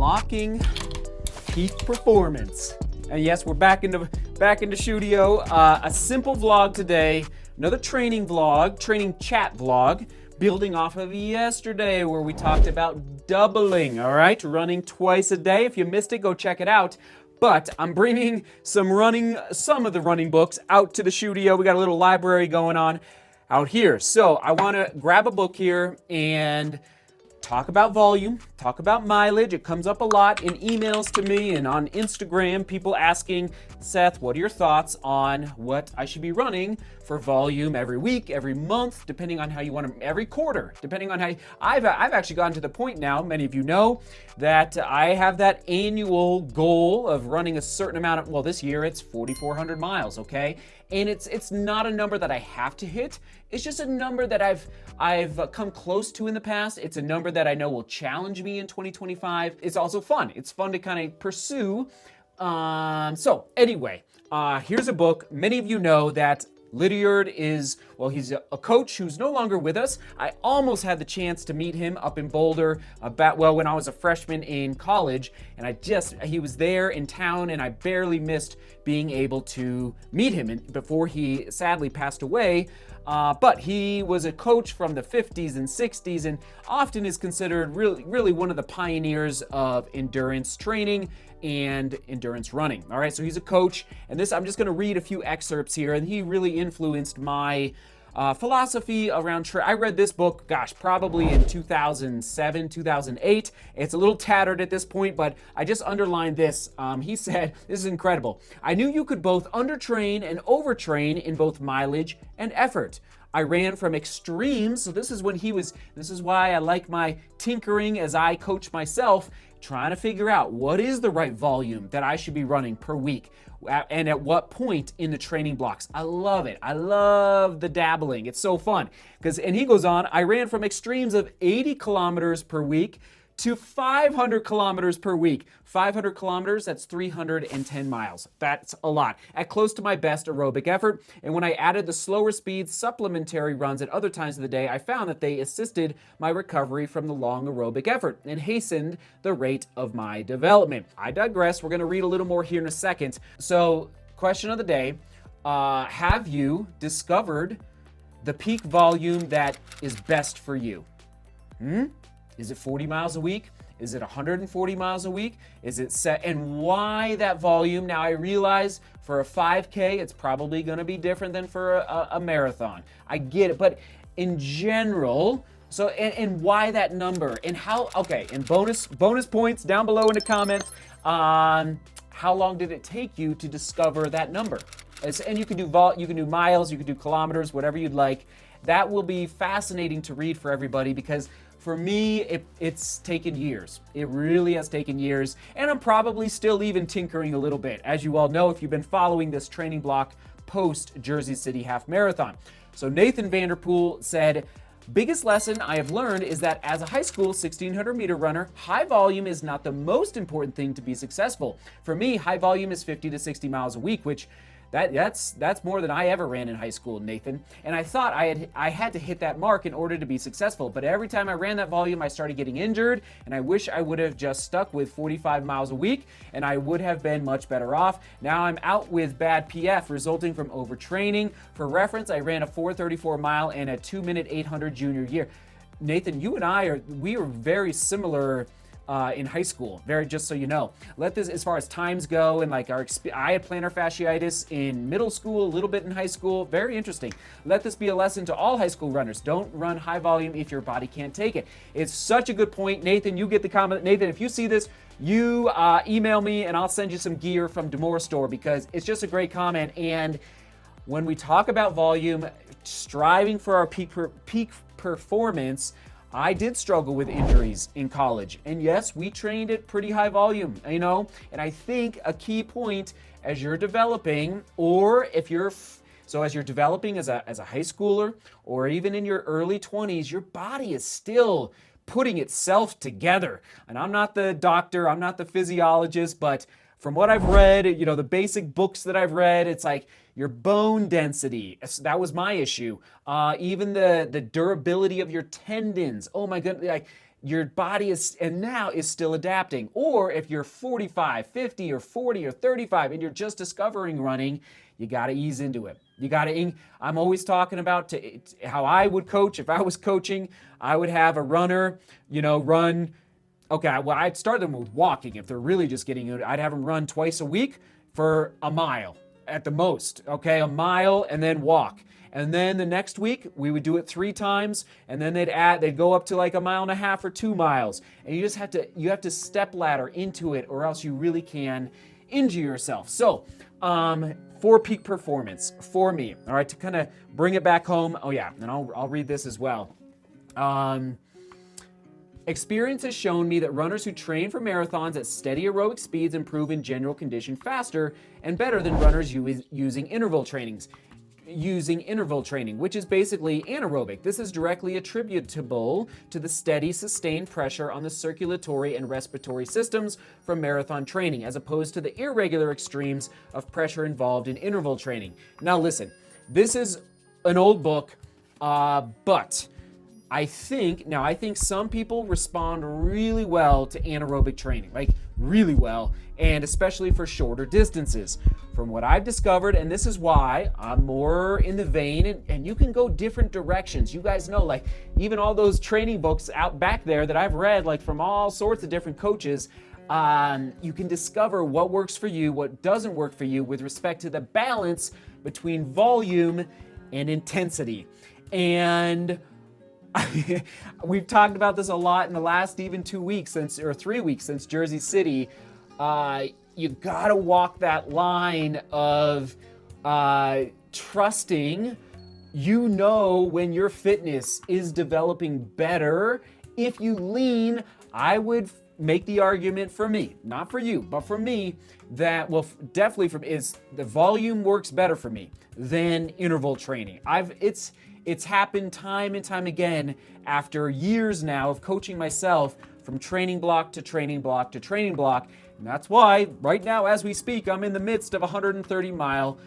unlocking peak performance. And yes, we're back into studio. A simple vlog today, another training chat vlog, building off of yesterday where we talked about doubling, all right? Running twice a day. If you missed it, go check it out. But I'm bringing some of the running books out to the studio. We got a little library going on out here. So I want to grab a book here and talk about volume, talk about mileage. It comes up a lot in emails to me and on Instagram, people asking, Seth, what are your thoughts on what I should be running for volume every week, every month, depending on how you want to, every quarter, depending on how I've actually gotten to the point now, many of you know, that I have that annual goal of running a certain amount of, well, this year it's 4,400 miles, okay? And it's not a number that I have to hit. It's just a number that I've come close to in the past. It's a number that I know will challenge me in 2025. It's also fun. It's fun to kind of pursue. So anyway, here's a book. Many of you know that Lydiard he's a coach who's no longer with us. I almost had the chance to meet him up in Boulder when I was a freshman in college, and he was there in town, and I barely missed being able to meet him before he sadly passed away. But he was a coach from the 50s and 60s and often is considered really one of the pioneers of endurance training and endurance running. All right, so he's a coach, and I'm just going to read a few excerpts here, and he really influenced my philosophy around I read this book, probably in 2007, 2008. It's a little tattered at this point, but I just underlined this. He said, this is incredible. I knew you could both undertrain and overtrain in both mileage and effort. I ran from extremes, so this is why I like my tinkering as I coach myself, trying to figure out what is the right volume that I should be running per week and at what point in the training blocks. I love it. I love the dabbling. It's so fun. And he goes on, I ran from extremes of 80 kilometers per week to 500 kilometers per week. 500 kilometers, that's 310 miles. That's a lot. At close to my best aerobic effort. And when I added the slower speed supplementary runs at other times of the day, I found that they assisted my recovery from the long aerobic effort and hastened the rate of my development. I digress. We're going to read a little more here in a second. So, question of the day, have you discovered the peak volume that is best for you? Is it 40 miles a week? Is it 140 miles a week? Is it set? And why that volume? Now I realize for a 5K, it's probably going to be different than for a marathon. I get it, but in general, so and why that number? And how? Okay, and bonus points down below in the comments on how long did it take you to discover that number? And you can do miles, you can do kilometers, whatever you'd like. That will be fascinating to read for everybody because for me, it's taken years. It really has taken years, and I'm probably still even tinkering a little bit, as you all know if you've been following this training block post Jersey City Half Marathon. So Nathan Vanderpool said, biggest lesson I have learned is that as a high school 1600 meter runner, high volume is not the most important thing to be successful. For me, high volume is 50 to 60 miles a week, which that's more than I ever ran in high school, Nathan. And I thought I had to hit that mark in order to be successful. But every time I ran that volume, I started getting injured, and I wish I would have just stuck with 45 miles a week, and I would have been much better off. Now I'm out with bad PF resulting from overtraining. For reference, I ran a 4:34 mile and a 2-minute 800 junior year. Nathan, you and I we are very similar in high school, just so you know. As far as times go, and I had plantar fasciitis in middle school, a little bit in high school. Very interesting. Let this be a lesson to all high school runners. Don't run high volume if your body can't take it. It's such a good point, Nathan. You get the comment. Nathan, if you see this, you email me and I'll send you some gear from DeMoor store because it's just a great comment. And when we talk about volume, striving for our peak performance, I did struggle with injuries in college. And yes, we trained at pretty high volume, and I think a key point as you're developing, or as you're developing as a high schooler, or even in your early 20s, your body is still putting itself together. And I'm not the doctor, I'm not the physiologist, but from what I've read, the basic books that I've read, it's like your bone density. That was my issue. Even the durability of your tendons. Oh my goodness. your body is still adapting. Or if you're 45, 50, or 40 or 35 and you're just discovering running, you got to ease into it. You got to. I'm always talking about how I would coach. If I was coaching, I would have a runner, run. Okay, well, I'd start them with walking. If they're really just getting it, I'd have them run twice a week for a mile at the most. Okay, a mile and then walk. And then the next week we would do it 3 times, and then they'd go up to like 1.5 miles or 2 miles. And you have to step ladder into it, or else you really can injure yourself. So, for peak performance for me, all right, to kind of bring it back home. Oh yeah, and I'll read this as well. Experience has shown me that runners who train for marathons at steady aerobic speeds improve in general condition faster and better than runners using interval training, which is basically anaerobic. This is directly attributable to the steady, sustained pressure on the circulatory and respiratory systems from marathon training, as opposed to the irregular extremes of pressure involved in interval training. Now listen, this is an old book, but I think some people respond really well to anaerobic training, like really well, and especially for shorter distances. From what I've discovered, and this is why I'm more in the vein, and you can go different directions. You guys know, like even all those training books out back there that I've read, like from all sorts of different coaches, you can discover what works for you, what doesn't work for you with respect to the balance between volume and intensity. And we've talked about this a lot in the last even 2 weeks or 3 weeks since Jersey City. You gotta walk that line of trusting, when your fitness is developing better. If you lean, I would make the argument for me, not for you, but for me, that, well, definitely is the volume works better for me than interval training. It's happened time and time again after years now of coaching myself from training block to training block to training block. And that's why right now, as we speak, I'm in the midst of 130-mile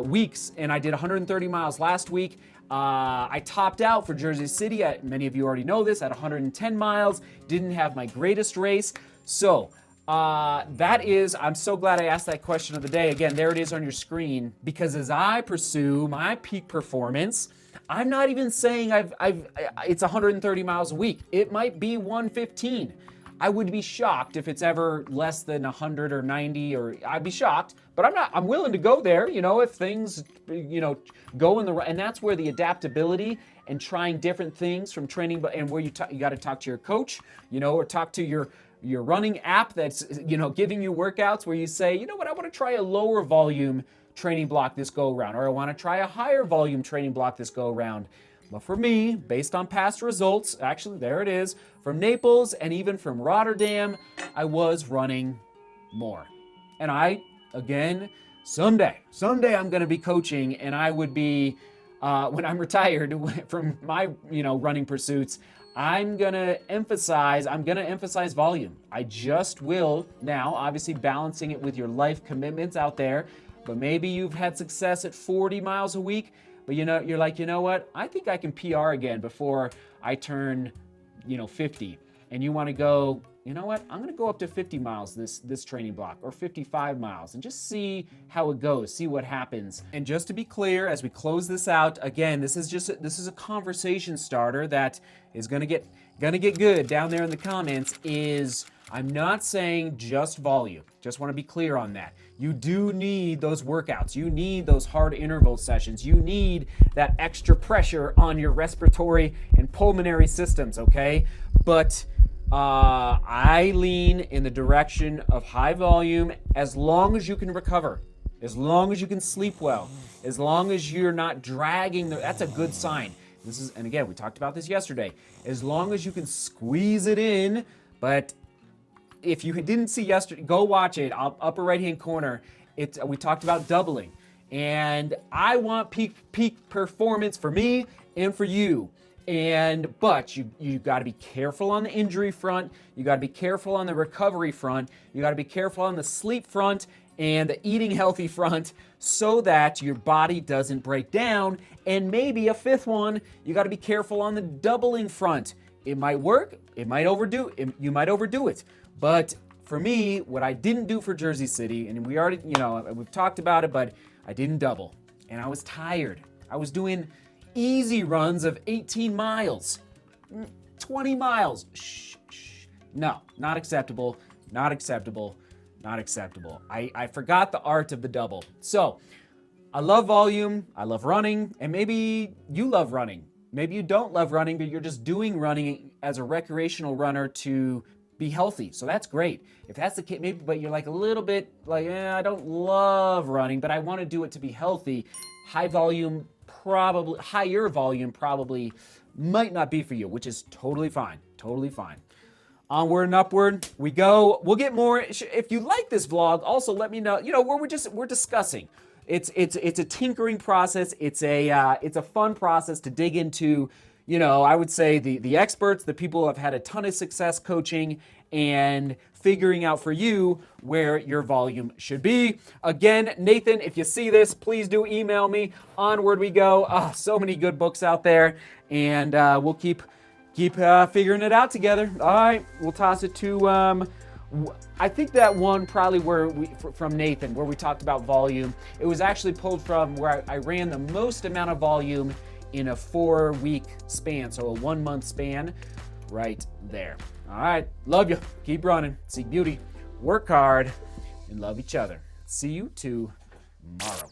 weeks, and I did 130 miles last week. I topped out for Jersey City. Many of you already know this, at 110 miles. Didn't have my greatest race. So I'm so glad I asked that question of the day. Again, there it is on your screen, because as I pursue my peak performance, I'm not even saying it's 130 miles a week. It might be 115. I would be shocked if it's ever less than 100 or 90, or I'd be shocked, but I'm willing to go there, if things, go in the right, and that's where the adaptability and trying different things from training, and where you got to talk to your coach, or talk to your running app that's, giving you workouts where you say, I want to try a lower volume training block this go around, or I want to try a higher volume training block this go around. But for me, based on past results, actually there it is, from Naples and even from Rotterdam, I was running more. And again, someday I'm going to be coaching, and I would be, when I'm retired from my, running pursuits, I'm going to emphasize volume. I just will now, obviously balancing it with your life commitments out there. But maybe you've had success at 40 miles a week, but you're like, what? I think I can PR again before I turn, 50. And you want to go, what? I'm going to go up to 50 miles this training block, or 55 miles, and just see how it goes, see what happens. And just to be clear, as we close this out, again, this is a conversation starter that is going to get good down there in the comments. I'm not saying just volume. Just want to be clear on that. You do need those workouts. You need those hard interval sessions. You need that extra pressure on your respiratory and pulmonary systems, okay? But I lean in the direction of high volume as long as you can recover, as long as you can sleep well, as long as you're not dragging. That's a good sign. And again, we talked about this yesterday. As long as you can squeeze it in, but if you didn't see yesterday, go watch it. Upper right-hand corner. We talked about doubling, and I want peak performance for me and for you. But you got to be careful on the injury front. You got to be careful on the recovery front. You got to be careful on the sleep front and the eating healthy front, so that your body doesn't break down. And maybe a fifth one, you got to be careful on the doubling front. It might work, you might overdo it. But for me, what I didn't do for Jersey City, and we already, we've talked about it, but I didn't double. And I was tired. I was doing easy runs of 18 miles, 20 miles. No, not acceptable, not acceptable, not acceptable. I forgot the art of the double. So I love volume, I love running, and maybe you love running. Maybe you don't love running, but you're just doing running as a recreational runner to be healthy. So that's great. If that's the case, maybe, but you're like a little bit like, I don't love running, but I want to do it to be healthy. Higher volume probably might not be for you, which is totally fine, totally fine. Onward and upward we go. We'll get more. If you like this vlog, also let me know, we're discussing. It's a tinkering process. It's a fun process to dig into, I would say the experts, the people who have had a ton of success coaching and figuring out for you where your volume should be. Again, Nathan, if you see this, please do email me. Onward we go. So many good books out there, and we'll keep figuring it out together. All right, we'll toss it to I think that one probably from Nathan, where we talked about volume. It was actually pulled from where I ran the most amount of volume in a 4-week span, so a 1-month span, right there. All right, love you. Keep running. Seek beauty, work hard, and love each other. See you tomorrow.